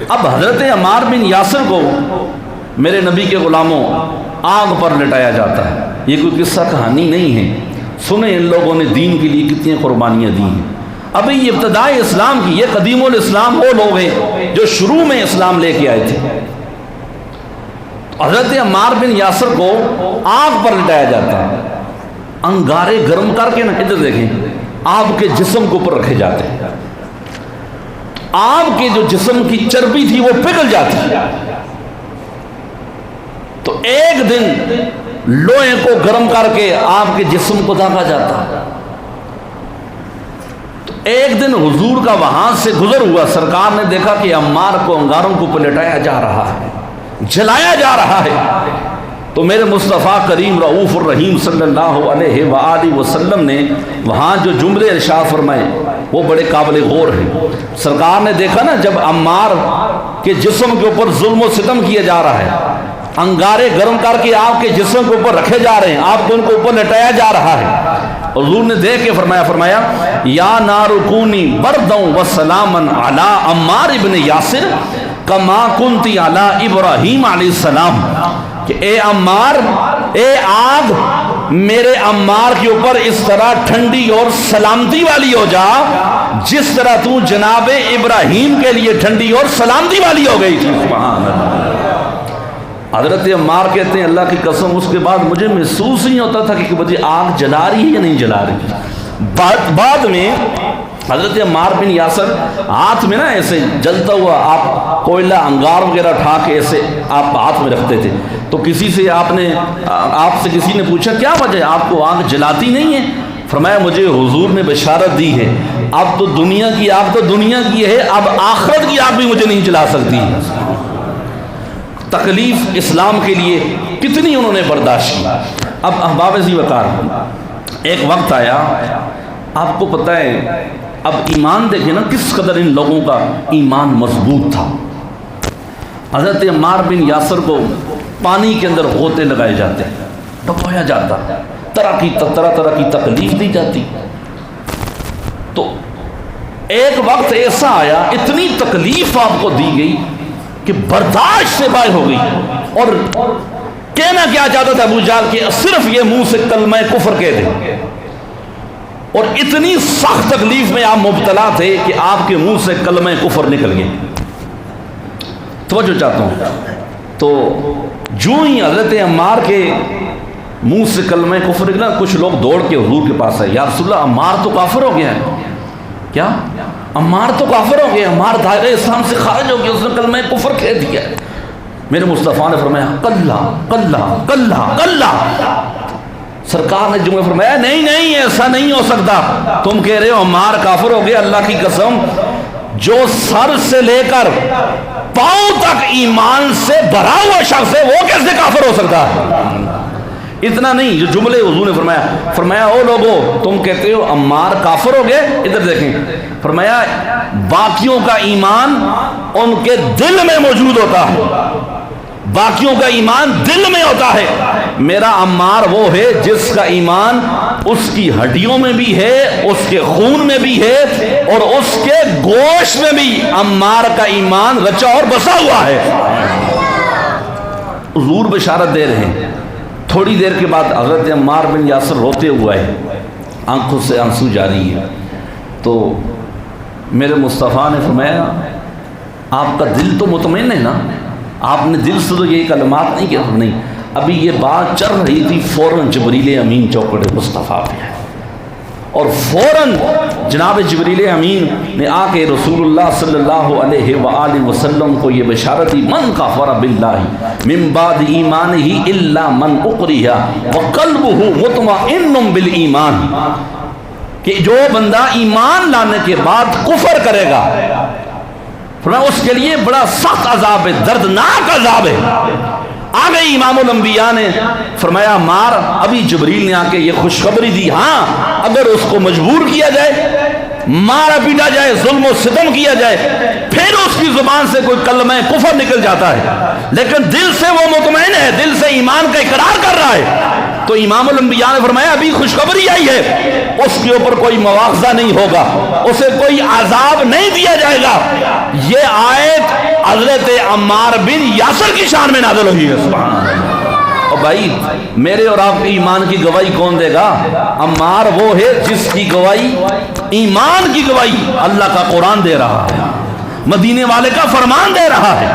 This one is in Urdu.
اب حضرت عمار بن یاسر کو میرے نبی کے غلاموں آگ پر لٹایا جاتا ہے. یہ کوئی قصہ کہانی نہیں ہے. سنیں ان لوگوں نے دین کے لیے کتنی قربانیاں دی ہیں. ابھی یہ ابتدائی اسلام کی، یہ قدیم الاسلام وہ لوگ ہیں جو شروع میں اسلام لے کے آئے تھے. حضرت عمار بن یاسر کو آگ پر لٹایا جاتا ہے. انگارے گرم کر کے نا، ادھر دیکھیں، آپ کے جسم کے اوپر رکھے جاتے ہیں. آپ کے جو جسم کی چربی تھی وہ پگھل جاتی ہے. تو ایک دن لوہے کو گرم کر کے آپ کے جسم کو داغا جاتا ہے. تو ایک دن حضور کا وہاں سے گزر ہوا، سرکار نے دیکھا کہ عمار کو انگاروں کو پلٹایا جا رہا ہے، جلایا جا رہا ہے. تو میرے مصطفیٰ کریم رؤوف الرحیم صلی اللہ علیہ وآلہ وسلم نے وہاں جو جملے ارشاد فرمائے وہ بڑے قابل غور ہیں. سرکار نے دیکھا نا جب عمار کے جسم کے اوپر ظلم و ستم کیا جا رہا ہے، انگارے گرم کر کے آپ کے جسم کے اوپر رکھے جا رہے ہیں، آپ کو ان کو اوپر لٹایا جا رہا ہے. حضور نے دیکھ کے فرمایا یا نار کونی برداً وسلاما علی عمار ابن یاسر کما کنتی علی ابراہیم علیہ السلام، کہ اے عمار، اے آگ، میرے عمار کے اوپر اس طرح ٹھنڈی اور سلامتی والی ہو جا جس طرح تو جناب ابراہیم کے لیے ٹھنڈی اور سلامتی والی ہو گئی تھی. سبحان اللہ. حضرت عمار کہتے ہیں اللہ کی قسم اس کے بعد مجھے محسوس نہیں ہوتا تھا کہ مجھے آگ جلا رہی ہے یا نہیں جلا رہی. بعد میں حضرت عمار بن یاسر ہاتھ میں نا ایسے جلتا ہوا آپ کوئلہ انگار وغیرہ اٹھا کے ایسے آپ ہاتھ میں رکھتے تھے. تو کسی سے آپ سے کسی نے پوچھا کیا وجہ ہے، آپ کو آگ جلاتی نہیں ہے؟ فرمایا مجھے حضور نے بشارت دی ہے اب تو دنیا کی آگ تو دنیا کی ہے، اب آخرت کی آگ بھی مجھے نہیں جلا سکتی. تکلیف اسلام کے لیے کتنی انہوں نے برداشت کی. اب احباب ذی وقار، ایک وقت آیا، آپ کو پتہ ہے اب ایمان دیکھیں نا کس قدر ان لوگوں کا ایمان مضبوط تھا. حضرت عمار بن یاسر کو پانی کے اندر غوطے لگائے جاتے، ڈبویا جاتا، طرح طرح کی تکلیف دی جاتی. تو ایک وقت ایسا آیا، اتنی تکلیف آپ کو دی گئی کہ برداشت سے باہر ہو گئی. اور کہنا کیا چاہتا تھا ابو جہل کہ صرف یہ منہ سے کلمہ کفر کہہ دے، اور اتنی سخت تکلیف میں آپ مبتلا تھے کہ آپ کے منہ سے کلمہ کفر نکل گئے. توجہ چاہتا ہوں. تو جو ہی حضرت عمار کے منہ سے کلمہ کفر نکلا، کچھ لوگ دوڑ کے حضور کے پاس آئے، یا رسول اللہ عمار تو کافر ہو گیا ہے. کیا عمار تو کافر ہو گیا، عمار دائرہ اسلام سے خارج ہو گیا، اس نے کلمہ کفر کہہ دیا. میرے مصطفیٰ نے فرمایا کلا کلا کلا کلا. سرکار نے جملہ فرمایا نہیں ایسا نہیں ہو سکتا، تم کہہ رہے ہو عمار کافر ہو گیا، اللہ کی قسم جو سر سے لے کر پاؤں تک ایمان سے بھرا ہوا شخص ہے وہ کیسے کافر ہو سکتا ہے. اتنا نہیں، جو جملے حضور نے فرمایا او لوگو تم کہتے ہو عمار کافر ہو گئے، ادھر دیکھیں، فرمایا باقیوں کا ایمان ان کے دل میں موجود ہوتا ہے، باقیوں کا ایمان دل میں ہوتا ہے. میرا عمار وہ ہے جس کا ایمان اس کی ہڈیوں میں بھی ہے، اس کے خون میں بھی ہے، اور اس کے گوشت میں بھی عمار کا ایمان رچا اور بسا ہوا ہے. حضور بشارت دے رہے ہیں. تھوڑی دیر کے بعد حضرت عمار بن یاسر روتے ہوئے ہیں، آنکھوں سے آنسو جاری ہے. تو میرے مصطفیٰ نے فرمایا آپ کا دل تو مطمئن ہے نا، آپ نے دل سے تو یہ کلمات نہیں کیا. نہیں، ابھی یہ بات چل رہی تھی، فوراً جبریل امین چوکڑے مصطفیٰ پہ ہے، اور فوراً جناب جبریل امین نے آ کے رسول اللہ صلی اللہ علیہ وآلہ وسلم کو یہ بشارت دی، من کفر باللہ من بعد ایمانہ الا من اکرہ وقلبہ مطمئن بالایمان، کہ جو بندہ ایمان لانے کے بعد کفر کرے گا فرمایا اس کے لیے بڑا سخت عذاب ہے، دردناک عذاب ہے. آگے امام الانبیاء نے فرمایا مار، ابھی جبریل نے آ کے یہ خوشخبری دی، ہاں اگر اس کو مجبور کیا جائے، مارا پیٹا جائے، ظلم و ستم کیا جائے، پھر اس کی زبان سے کوئی کلمہ کفر نکل جاتا ہے، لیکن دل سے وہ مطمئن ہے، دل سے ایمان کا اقرار کر رہا ہے. تو امام الانبیاء نے فرمایا ابھی خوشخبری آئی ہے، اس کے اوپر کوئی مواخذہ نہیں ہوگا، اسے کوئی عذاب نہیں دیا جائے گا. یہ آیت حضرت عمار بن یاسر کی شان میں نازل ہوئی ہے. سبحان اللہ. اور بھائی میرے اور آپ کی ایمان کی گواہی کون دے گا؟ عمار وہ ہے جس کی گواہی، ایمان کی گواہی اللہ کا قرآن دے رہا ہے، مدینے والے کا فرمان دے رہا ہے.